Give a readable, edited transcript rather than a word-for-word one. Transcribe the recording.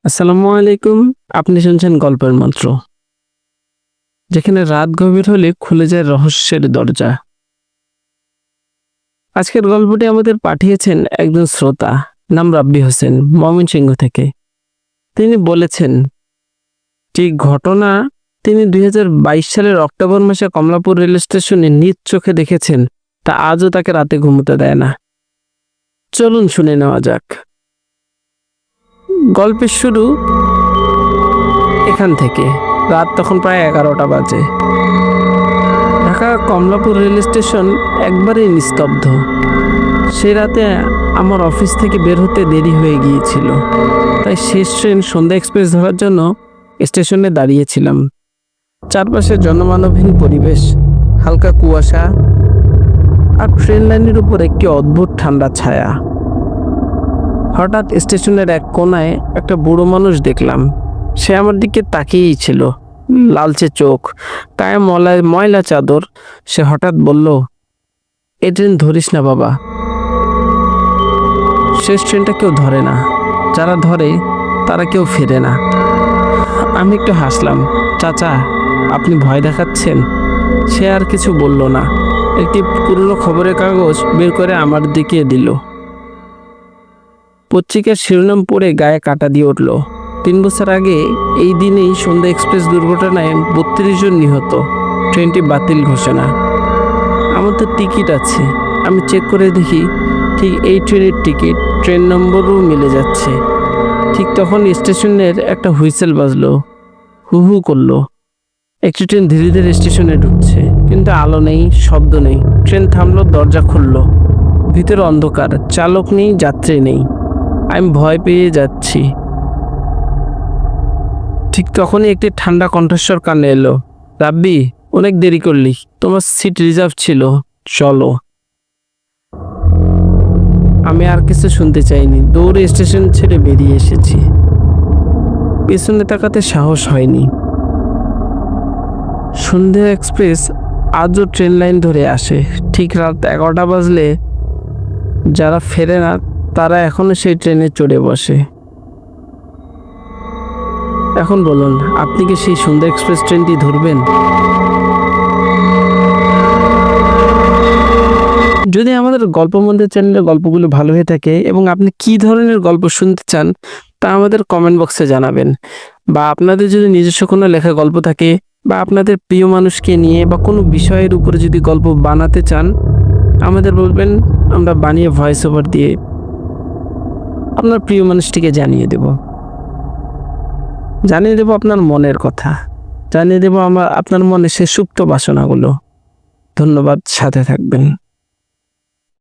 আসসালামু আলাইকুম। আপনি শুনছেন গল্পের মন্ত্র, যেখানে রাত গভীর হলে খুলে যায় রহস্যের দরজা। আজকের গল্পটি আমাদের পাঠিয়েছেন একজন শ্রোতা, নাম রাব্বি হোসেন, ময়মনসিংহ থেকে। তিনি বলেছেন, যে ঘটনা তিনি 2022 সালের অক্টোবর মাসে কমলাপুর রেল স্টেশনে নিজ চোখে দেখেছেন, তা আজও তাকে রাতে ঘুমোতে দেয় না। চলুন শুনে নেওয়া যাক। গল্পের শুরু এখান থেকে। রাত তখন প্রায় 11টা বাজে। ঢাকা কমলাপুর রেল স্টেশন একবারেই নিস্তব্ধ। সে রাতে আমার অফিস থেকে বের হতে দেরি হয়ে গিয়েছিল, তাই শেষ ট্রেন সন্ধ্যা এক্সপ্রেস ধরার জন্য স্টেশনে দাঁড়িয়েছিলাম। চারপাশে জনমানবহীন পরিবেশ, হালকা কুয়াশা, আর ট্রেন লাইনের উপর একটি অদ্ভুত ঠান্ডা ছায়া। হঠাৎ স্টেশনের এক কোনায় একটা বুড়ো মানুষ দেখলাম। সে আমার দিকে তাকিয়েই ছিল, লালচে চোখ, গায়ে ময়লা চাদর। সে হঠাৎ বলল, এই ট্রেন ধরিস না বাবা, শেষ ট্রেনটা কেউ ধরে না, যারা ধরে তারা কেউ ফেরে না। আমি একটু হাসলাম। চাচা, আপনি ভয় দেখাচ্ছেন? সে আর কিছু বলল না, একটি পুরনো খবরের কাগজ বের করে আমার দিকে দিল। পত্রিকার শিরোনাম পড়ে গায়ে কাঁটা দিয়ে উঠল। 3 বছর আগে এই দিনেই সন্ধ্যা এক্সপ্রেস দুর্ঘটনায় 32 জন নিহত, ট্রেনটি বাতিল ঘোষণা। আমার তো টিকিট আছে। আমি চেক করে দেখি, ঠিক এই ট্রেনের টিকিট, ট্রেন নম্বরও মিলে যাচ্ছে। ঠিক তখন স্টেশনের একটা হুইসেল বাজলো, হু হু করলো। একটি ট্রেন ধীরে ধীরে স্টেশনে ঢুকছে, কিন্তু আলো নেই, শব্দ নেই। ট্রেন থামলো, দরজা খুললো। ভিতরে অন্ধকার, চালক নেই, যাত্রী নেই। আমি ভয় পেয়ে যাচ্ছি। ঠিক তখনই একটি ঠান্ডা কণ্ঠস্বর কানে এলো, রাব্বি, অনেক দেরি করলি, তোমার সিট রিজার্ভ ছিল, চলো। আমি আর কিছু শুনতে চাইনি, দৌড়ে স্টেশন ছেড়ে বেরিয়ে এসেছি। পেছনে তাকাতে সাহস হয়নি। সন্ধ্যা এক্সপ্রেস আজও ট্রেন লাইন ধরে আসে। ঠিক রাত 11টা বাজলে যারা ফেরে না, তারা এখনো সেই ট্রেনে চড়ে বসে। এখন বলুন, আপনি কি সেই সন্ধ্যা এক্সপ্রেস ট্রেনটি ধরবেন? যদি আমাদের গল্প মন্দির চ্যানেলের গল্পগুলো ভালো হয়ে থাকে এবং আপনি কি ধরনের গল্প শুনতে চান, তা আমাদের কমেন্ট বক্সে জানাবেন। বা আপনাদের যদি নিজস্ব কোনো লেখা গল্প থাকে, বা আপনাদের প্রিয় মানুষকে নিয়ে বা কোনো বিষয়ের উপরে যদি গল্প বানাতে চান, আমাদের বলবেন, আমরা বানিয়ে ভয়েস ওভার দিয়ে আপনার প্রিয় মানুষটিকে জানিয়ে দেব আপনার মনের কথা, জানিয়ে দেব আপনার মনে সে সুপ্ত বাসনাগুলো। ধন্যবাদ, সাথে থাকবেন।